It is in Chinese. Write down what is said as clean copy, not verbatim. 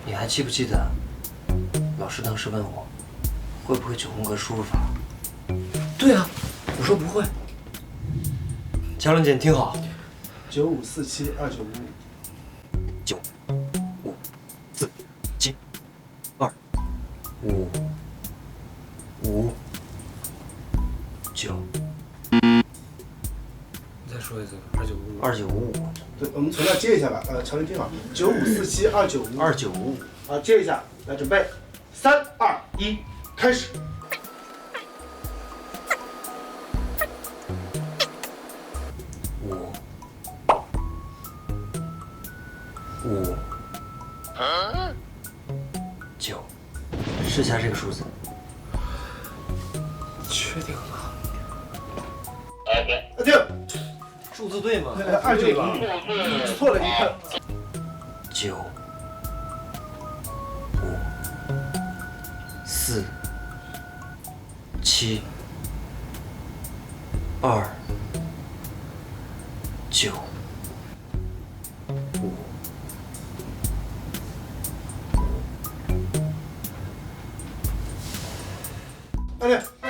你还记不记得，老师当时问我，会不会9宫格输入法？对啊，我说不会。嘉伦姐，你听好95472955。9、5、4、7、2、5、5、9。你再说一次，2955。2955。对，我们从那接一下吧。乔林听好，95472955。2955。好，接一下，来准备，3、2、1，开始。5、9，试一下这个数字。确定吗？定。数字对吗295，错了一个。9、5、4、7、2、9、5。二弟。